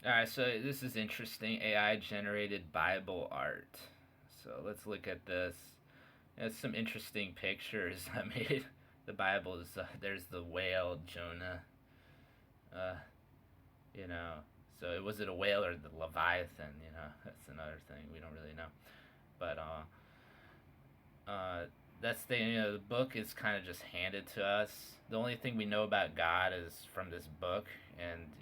All right, so this is interesting. AI generated Bible art. So let's look at this. There's some interesting pictures I made. The Bible is there's the whale Jonah. Uh, you know, so was it a whale or the Leviathan? You know, that's another thing we don't really know. But uh, that's the the book is kind of just handed to us. The only thing we know about God is from this book, and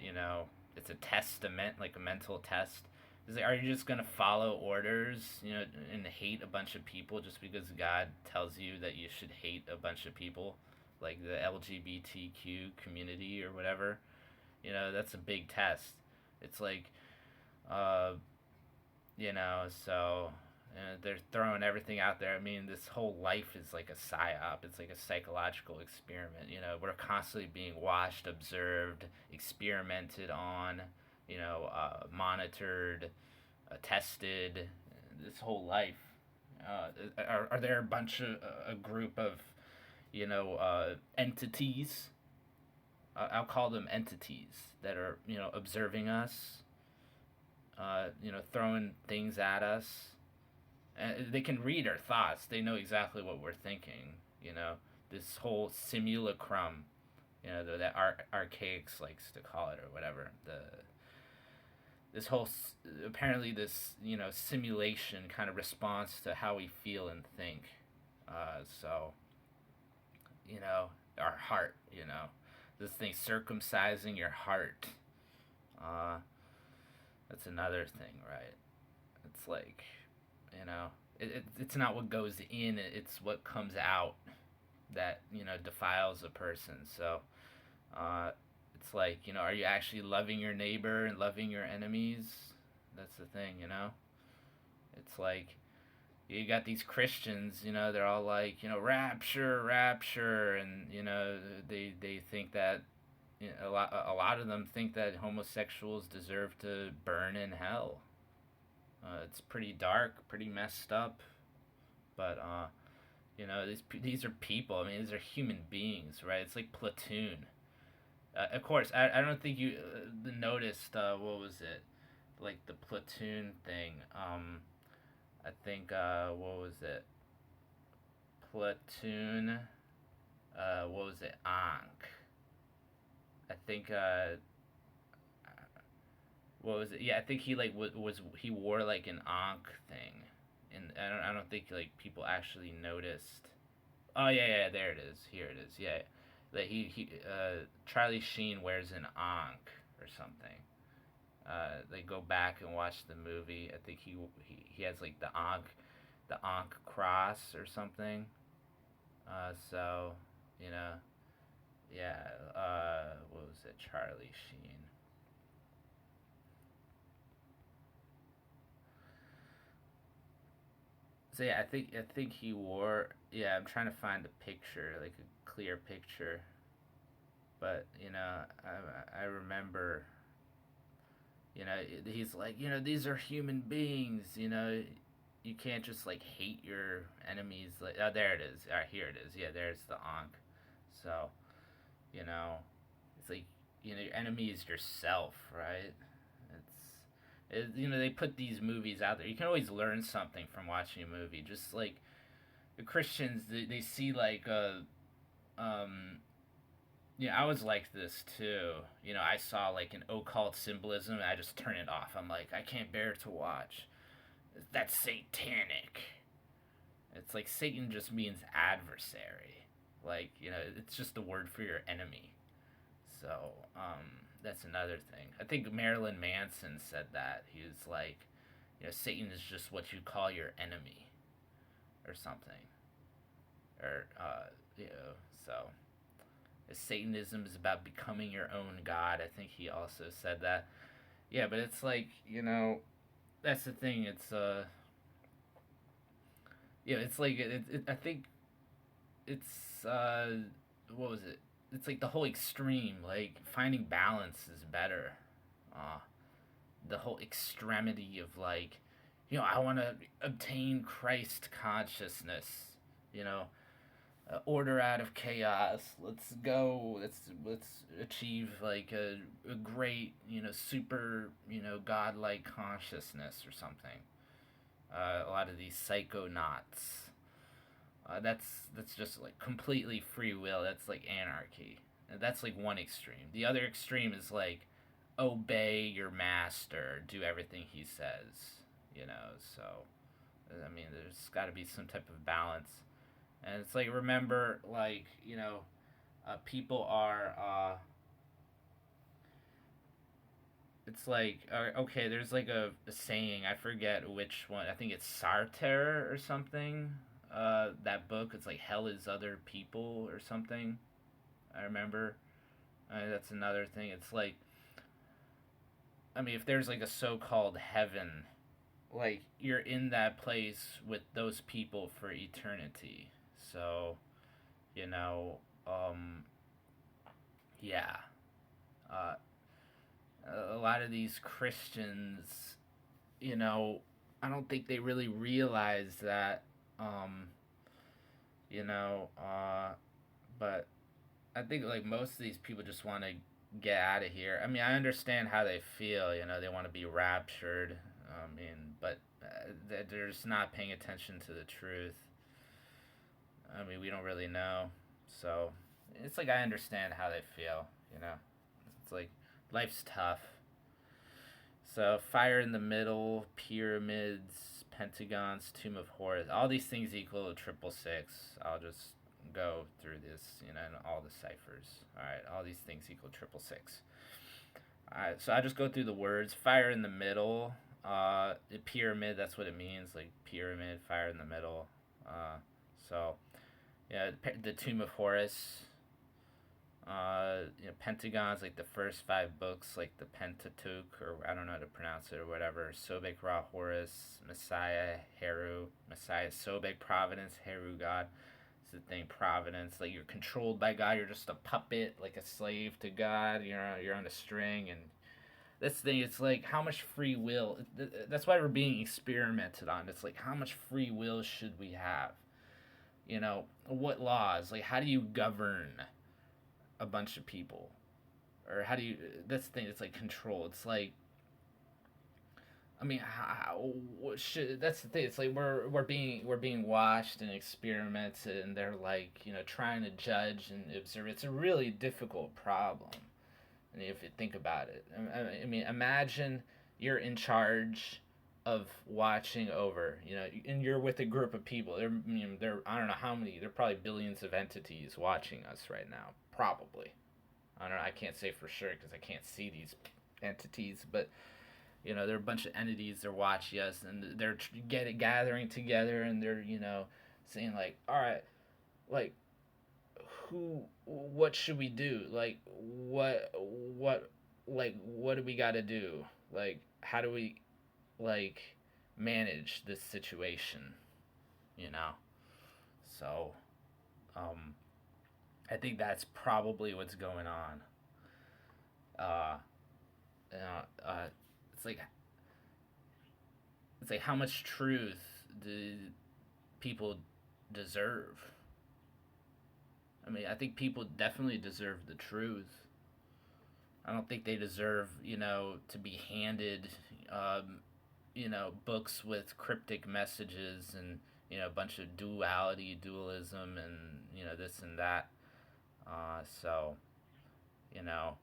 it's a testament, like a mental test. Is like, are you just gonna follow orders, and hate a bunch of people just because God tells you that you should hate a bunch of people, like the LGBTQ community or whatever? That's a big test. It's like, uh, so they're throwing everything out there. I mean, this whole life is like a psyop. It's like a psychological experiment. We're constantly being watched, observed, experimented on, monitored, tested. This whole life. Are there a bunch of a group of entities? I'll call them entities that are observing us, throwing things at us. And they can read our thoughts. They know exactly what we're thinking. You know, this whole simulacrum, that archaics likes to call it or whatever. This whole apparently this simulation kind of response to how we feel and think. So our heart. This thing circumcising your heart. Uh, that's another thing, right? It's like, it's not what goes in, it's what comes out that, defiles a person. So, uh, it's like, are you actually loving your neighbor and loving your enemies? That's the thing. It's like, you got these Christians, they're all like, rapture, rapture, and, they think that, a lot of them think that homosexuals deserve to burn in hell. It's pretty dark, pretty messed up, but these are people. I mean, these are human beings, right? It's like Platoon. Of course, I don't think you noticed what was it, like the Platoon thing. I think what was it? Platoon. What was it? Ankh. I think what was it? Yeah, I think he like was he wore like an ankh thing, and I don't think like people actually noticed. Oh yeah, yeah, there it is. Here it is. Yeah, that he Charlie Sheen wears an ankh or something. They go back and watch the movie. I think he has like the ankh cross or something. So you know, yeah. What was it? Charlie Sheen. So yeah, I think he wore. Yeah, I'm trying to find a picture, like a clear picture. But I remember. He's like, these are human beings. You can't just like hate your enemies. Like, oh, there it is. Here it is. Yeah, there's the Ankh. So you know, it's like your enemy is yourself, right? They put these movies out there. You can always learn something from watching a movie. Just like the Christians, they see like um yeah, I was like this too. I saw like an occult symbolism and I just turn it off. I'm like, I can't bear to watch. That's satanic. It's like Satan just means adversary. Like, it's just the word for your enemy. So, that's another thing. I think Marilyn Manson said that. He was like, Satan is just what you call your enemy or something. Or, so Satanism is about becoming your own God. I think he also said that. Yeah, but it's like, that's the thing. It's like, I think it's, what was it? It's like the whole extreme, like finding balance is better. Uh, the whole extremity of like, I want to obtain Christ consciousness, you know, order out of chaos. Let's go. Let's achieve like a great, super, godlike consciousness or something. A lot of these psychonauts. That's just like completely free will. That's like anarchy. That's like one extreme. The other extreme is like obey your master, do everything he says. So I mean, there's got to be some type of balance. And it's like remember, like people are. It's like okay, there's like a saying. I forget which one. I think it's Sartre or something. That book. It's like hell is other people or something. I remember. That's another thing. It's like I mean, if there's like a so-called heaven, like you're in that place with those people for eternity. So, you know, um, yeah. Uh, a lot of these Christians, you know, I don't think they really realize that, um, you know, but I think like most of these people just want to get out of here. I mean, I understand how they feel. They want to be raptured. I mean, but they're just not paying attention to the truth. I mean, we don't really know. So it's like I understand how they feel. It's like life's tough. So fire in the middle, pyramids, pentagons, tomb of horrors. All these things equal 666. I'll just go through this, and all the ciphers. All right, all these things equal 666. All right, so I just go through the words. Fire in the middle. The pyramid. That's what it means. Like pyramid, fire in the middle. So yeah, the tomb of Horus. Pentagons, like the first five books, like the Pentateuch, or I don't know how to pronounce it or whatever. Sobek Ra Horus, Messiah, Heru, Messiah, Sobek, Providence, Heru, God. It's the thing, Providence. Like you're controlled by God. You're just a puppet, like a slave to God. You're on a string, and this thing. It's like how much free will. That's why we're being experimented on. It's like how much free will should we have? What laws? Like how do you govern a bunch of people, or how do you? That's the thing. It's like control. It's like I mean, what should that's the thing. It's like we're being watched and experimented, and they're like trying to judge and observe. It's a really difficult problem. And if you think about it, I mean, imagine you're in charge of watching over, and you're with a group of people. There, I don't know how many. There are probably billions of entities watching us right now. Probably, I don't know. I can't say for sure because I can't see these entities, but there are a bunch of entities that are watching us, and they're gathering together, and they're saying like, all right, like what should we do? Like what do we got to do? Like how do we like manage this situation? You know. So, um, I think that's probably what's going on. Uh, uh, it's like how much truth do people deserve? I mean, I think people definitely deserve the truth. I don't think they deserve, to be handed, books with cryptic messages and, a bunch of dualism, and, this and that. So, you know,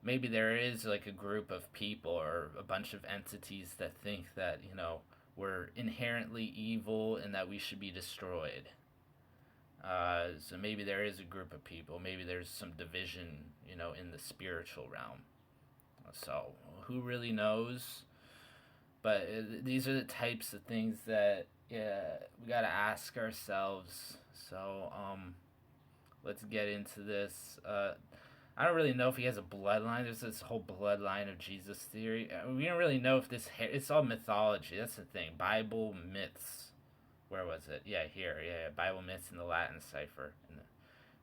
maybe there is like a group of people or a bunch of entities that think that, we're inherently evil and that we should be destroyed. So maybe there is a group of people. Maybe there's some division, in the spiritual realm. So who really knows? But these are the types of things that we gotta ask ourselves. So let's get into this. I don't really know if he has a bloodline. There's this whole bloodline of Jesus theory. We don't really know if this. It's all mythology. That's the thing. Bible myths. Where was it? Yeah, here. Yeah. Bible myths in the Latin cipher.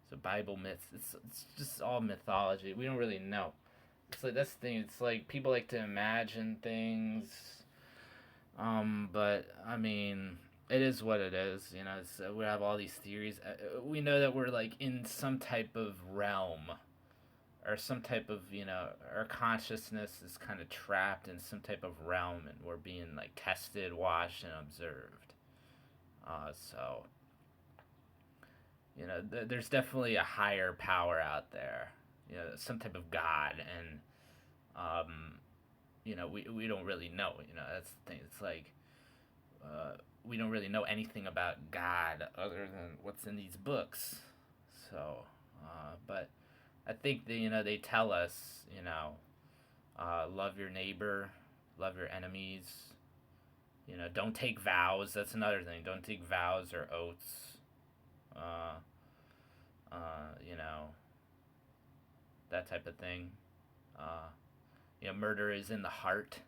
So Bible myths. It's just all mythology. We don't really know. It's like that's the thing. It's like people like to imagine things. But I mean, It is what it is. We have all these theories. We know that we're like in some type of realm, or some type of, our consciousness is kind of trapped in some type of realm, and we're being like tested, watched, and observed. So there's definitely a higher power out there. Some type of God, and um, we don't really know. That's the thing. It's like, we don't really know anything about God other than what's in these books. So, but I think they tell us, love your neighbor, love your enemies. Don't take vows. That's another thing. Don't take vows or oaths. Uh, you know, that type of thing. Uh, murder is in the heart,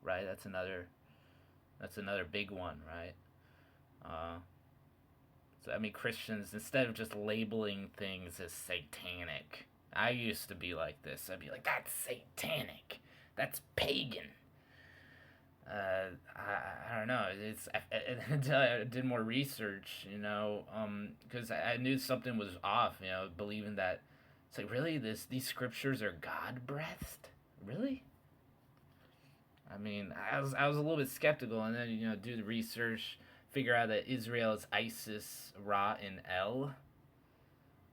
right? That's another big one, right? Uh, so I mean, Christians, instead of just labeling things as satanic, I used to be like this. I'd be like, that's satanic. That's pagan. I don't know. Until I did more research, because I knew something was off. Believing that it's like, really, these scriptures are God breathed, really. I mean, I was a little bit skeptical, and then do the research, figure out that Israel is Isis, Ra, and El.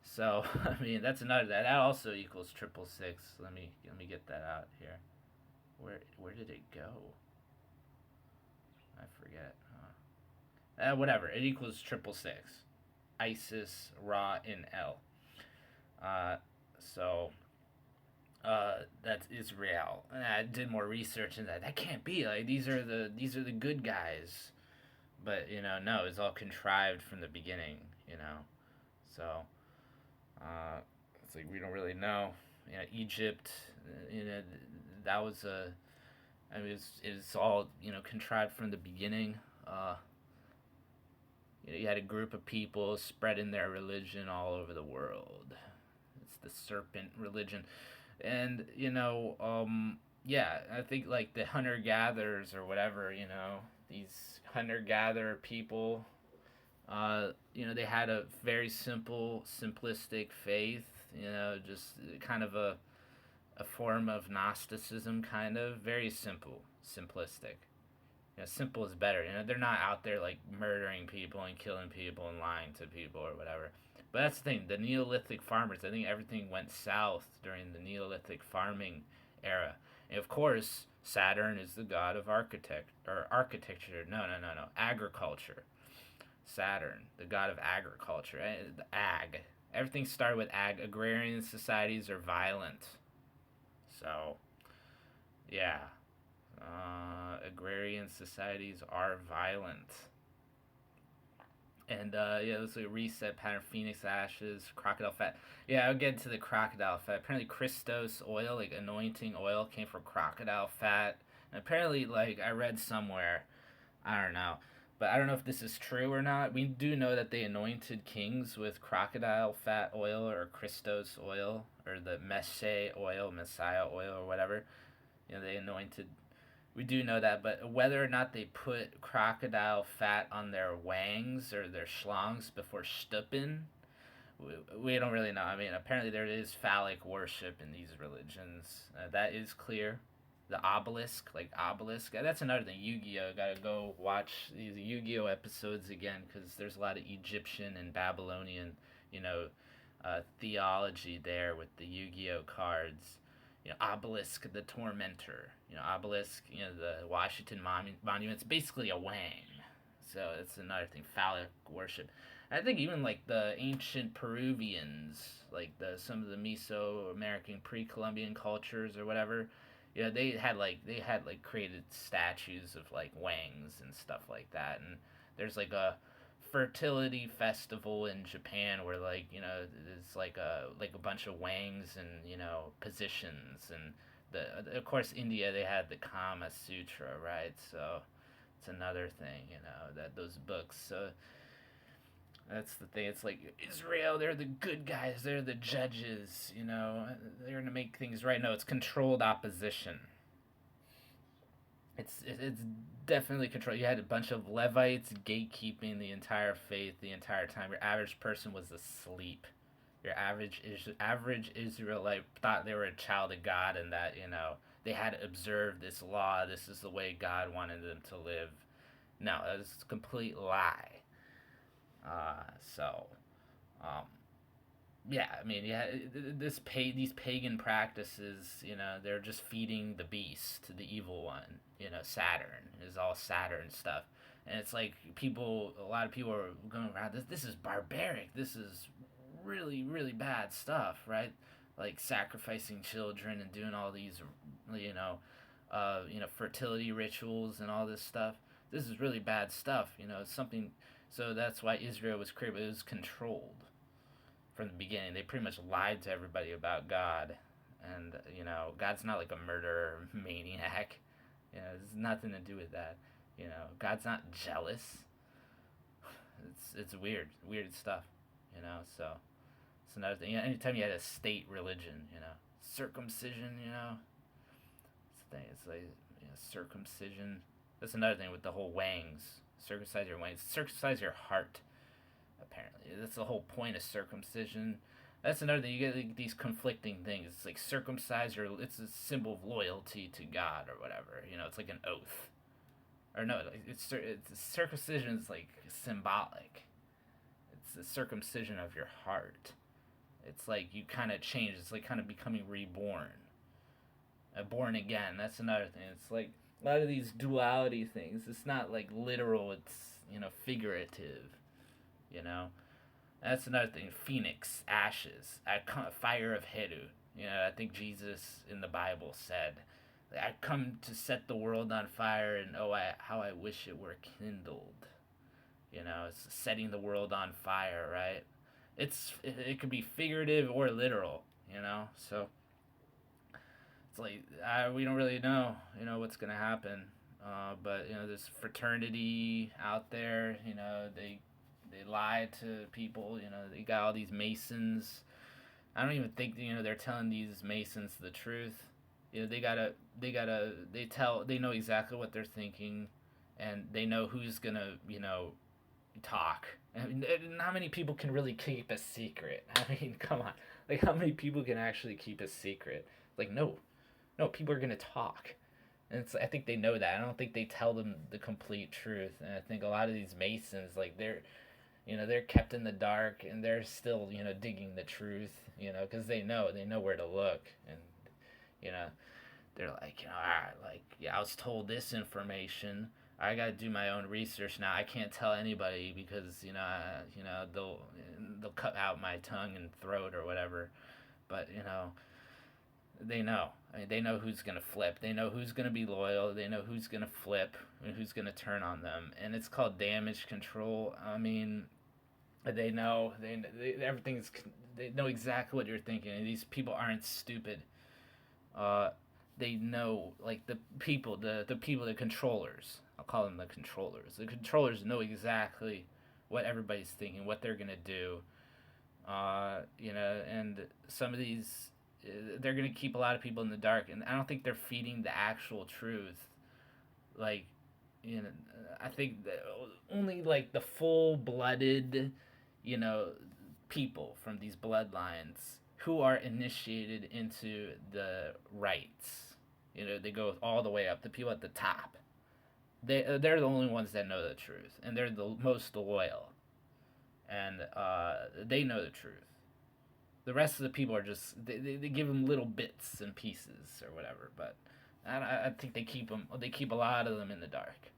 So I mean, that's another that also equals 666. Let me get that out here. Where did it go? I forget. Whatever. It equals 666. Isis, Ra, and El. Uh, so that's Israel. And I did more research into that. That can't be. Like, these are the good guys. But no, it's all contrived from the beginning. So it's like we don't really know. Egypt. That was a. I mean, it's all contrived from the beginning. You had a group of people spreading their religion all over the world. It's the serpent religion, and yeah, I think like the hunter gatherers or whatever, these hunter gatherer people, they had a very simple, simplistic faith. Just kind of a form of Gnosticism, kind of very simple, simplistic. Simple is better. They're not out there like murdering people and killing people and lying to people or whatever. But that's the thing. The Neolithic farmers, I think everything went south during the Neolithic farming era. And of course, Saturn is the god of architecture. No. Agriculture. Saturn, the god of agriculture. The ag. Everything started with ag. Agrarian societies are violent. So, yeah, agrarian societies are violent. And yeah, let's like reset pattern, phoenix ashes, crocodile fat. Yeah, I'll get into the crocodile fat. Apparently, Christos oil, like anointing oil, came from crocodile fat. And apparently, like I read somewhere, I don't know, but I don't know if this is true or not. We do know that they anointed kings with crocodile fat oil or Christos oil or the Messiah oil or whatever. They anointed. We do know that, but whether or not they put crocodile fat on their wangs or their schlongs before stupping, we don't really know. I mean, apparently there is phallic worship in these religions. That is clear. The obelisk, like obelisk. That's another thing. Yu-Gi-Oh! Gotta go watch these Yu-Gi-Oh! Episodes again because there's a lot of Egyptian and Babylonian, theology there with the Yu-Gi-Oh! Cards. Obelisk the Tormentor. Obelisk, the Washington Monument. It's basically a wang. So it's another thing, phallic worship. I think even like the ancient Peruvians, like some of the Mesoamerican pre-Columbian cultures or whatever, they had created statues of like wangs and stuff like that. And there's like a fertility festival in Japan where it's like a bunch of wangs and positions, and the of course India, they had the Kama Sutra, right? So it's another thing, that those books. So that's the thing. It's like Israel, they're the good guys, they're the judges, they're gonna make things right. No, it's controlled opposition. It's definitely control. You had a bunch of Levites gatekeeping the entire faith the entire time. Your average person was asleep. Your average Israelite thought they were a child of God and that they had to observe this law. This is the way God wanted them to live. No, it's a complete lie. So, um, yeah, I mean, yeah, these pagan practices, they're just feeding the beast, the evil one. Saturn is all Saturn stuff, and it's like a lot of people are going around. This is barbaric. This is really really bad stuff, right? Like sacrificing children and doing all these, fertility rituals and all this stuff. This is really bad stuff. It's something. So that's why Israel was created. It was controlled from the beginning. They pretty much lied to everybody about God, and God's not like a murderer maniac. There's nothing to do with that. God's not jealous. It's weird stuff. So it's another thing. Anytime you had a state religion, circumcision, it's the thing. It's like circumcision. That's another thing with the whole wangs. Circumcise your wangs. Circumcise your heart. Apparently, that's the whole point of circumcision. That's another thing. You get like, these conflicting things. It's like circumcise your. It's a symbol of loyalty to God or whatever. It's like an oath. Or no, it's circumcision is like symbolic. It's the circumcision of your heart. It's like you kind of change. It's like kind of becoming reborn, born again. That's another thing. It's like a lot of these duality things. It's not like literal. It's figurative. You know, that's another thing. Phoenix, ashes, fire of Heru. I think Jesus in the Bible said, "I come to set the world on fire, and how I wish it were kindled." It's setting the world on fire, right? It could be figurative or literal. So it's like we don't really know, what's gonna happen. But there's fraternity out there. They lie to people. They got all these Masons. I don't even think they're telling these Masons the truth. They know exactly what they're thinking, and they know who's gonna talk. I mean, how many people can really keep a secret? I mean, come on. Like, how many people can actually keep a secret? Like, no, people are gonna talk, and I think they know that. I don't think they tell them the complete truth, and I think a lot of these Masons, like, they're kept in the dark, and they're still digging the truth, because they know where to look, and you know they're like, yeah, I was told this information. I gotta do my own research now. I can't tell anybody because they'll cut out my tongue and throat or whatever. But they know. I mean, they know who's gonna flip. They know who's gonna be loyal. They know who's gonna flip and who's gonna turn on them. And it's called damage control. I mean, they know. Everything's. They know exactly what you're thinking. And these people aren't stupid. Uh, they know, like the people, the controllers. I'll call them the controllers. The controllers know exactly what everybody's thinking, what they're gonna do. And some of these, they're gonna keep a lot of people in the dark, and I don't think they're feeding the actual truth. Like, you know, I think that only like the full-blooded, you know, people from these bloodlines who are initiated into the rites. They go all the way up. The people at the top, they're the only ones that know the truth, and they're the most loyal, and they know the truth. The rest of the people are just they give them little bits and pieces or whatever, but I think they keep a lot of them in the dark.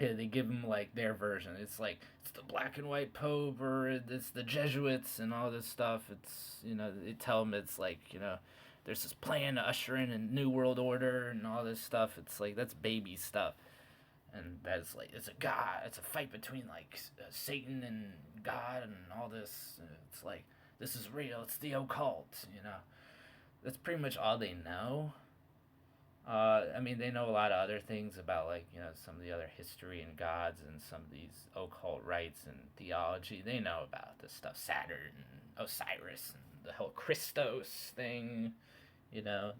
Yeah, they give them like their version. It's like it's the black and white pope, or it's the Jesuits and all this stuff. It's they tell them it's like there's this plan to usher in a new world order and all this stuff. It's like that's baby stuff, and that's like it's a god. It's a fight between like Satan and God and all this. It's like this is real. It's the occult. That's pretty much all they know. I mean, they know a lot of other things about, like, some of the other history and gods and some of these occult rites and theology. They know about this stuff, Saturn and Osiris and the whole Christos thing, you know.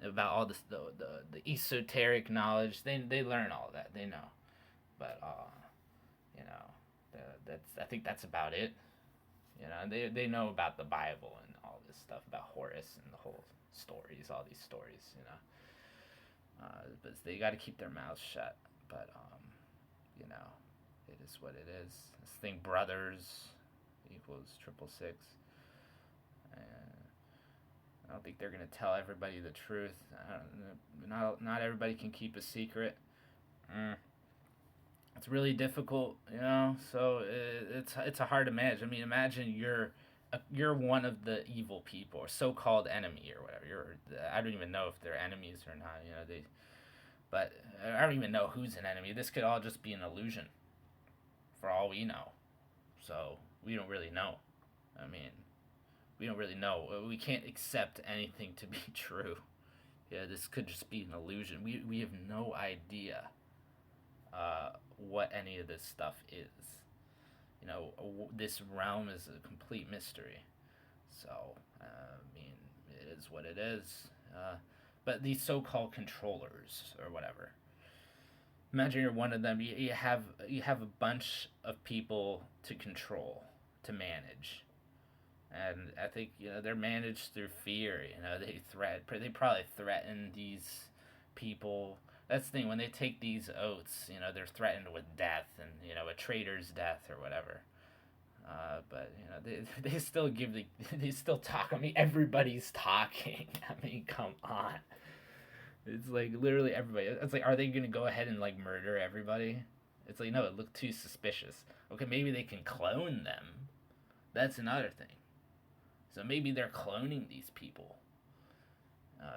about all this the esoteric knowledge. They learn all that. They know, but you know, that's I think that's about it. You know, they know about the Bible and all this stuff about Horus and the whole stories, all these stories. You know, but they got to keep their mouths shut. But you know, it is what it is. This thing, brothers equals 666. And I don't think they're gonna tell everybody the truth. Not everybody can keep a secret. Mm. It's really difficult, you know. So it's a hard to manage. I mean, imagine you're one of the evil people or so-called enemy or whatever. I don't even know if they're enemies or not. You know but I don't even know who's an enemy. This could all just be an illusion, for all we know. So we don't really know. I mean, we don't really know. We can't accept anything to be true. Yeah, this could just be an illusion. We have no idea what any of this stuff is. You know, this realm is a complete mystery. So, I mean, it is what it is. But these so-called controllers or whatever. Imagine you're one of them. You have a bunch of people to control, to manage, and I think they're managed through fear. They probably threaten these people. That's the thing, when they take these oaths, they're threatened with death and a traitor's death or whatever. But they still they still talk. I mean, everybody's talking. I mean, come on. It's like literally everybody. It's like, are they gonna go ahead and like murder everybody? It's like, no, it looked too suspicious. Okay, maybe they can clone them. That's another thing. So maybe they're cloning these people.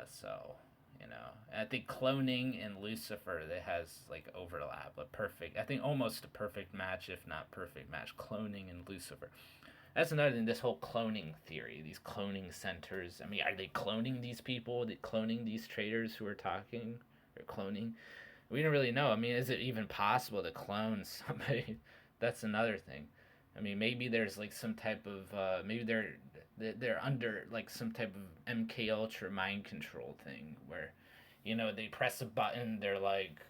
So and I think cloning and Lucifer, they has like overlap, a perfect. I think almost a perfect match, if not perfect match. Cloning and Lucifer. That's another thing. This whole cloning theory, these cloning centers. I mean, are they cloning these people? Are they cloning these traders who are talking or cloning? We don't really know. I mean, is it even possible to clone somebody? That's another thing. I mean, maybe there's like some type of maybe they're under like some type of MK Ultra mind control thing where, they press a button. They're like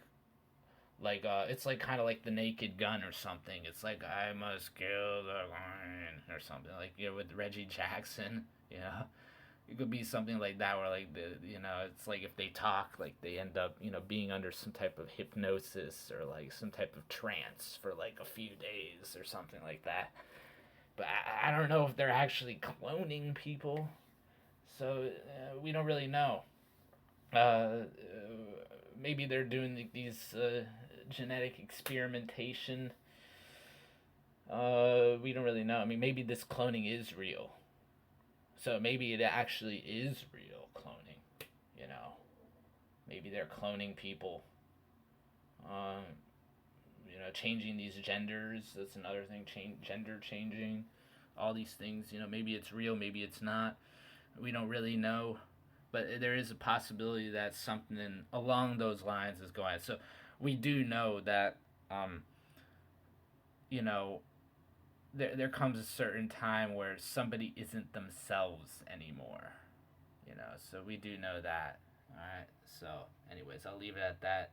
it's like kind of like the Naked Gun or something. It's like, I must kill the lion or something, like with Reggie Jackson. It could be something like that where like it's like if they talk, like they end up being under some type of hypnosis or like some type of trance for like a few days or something like that. But I don't know if they're actually cloning people, so we don't really know. Maybe they're doing these genetic experimentation. We don't really know. I mean, maybe this cloning is real. So maybe it actually is real cloning. You know, maybe they're cloning people. Um, changing these genders. That's another thing. Gender changing. All these things. Maybe it's real. Maybe it's not. We don't really know. But there is a possibility that something along those lines is going on. So we do know that, you know, there comes a certain time where somebody isn't themselves anymore. So we do know that. All right. So, anyways, I'll leave it at that.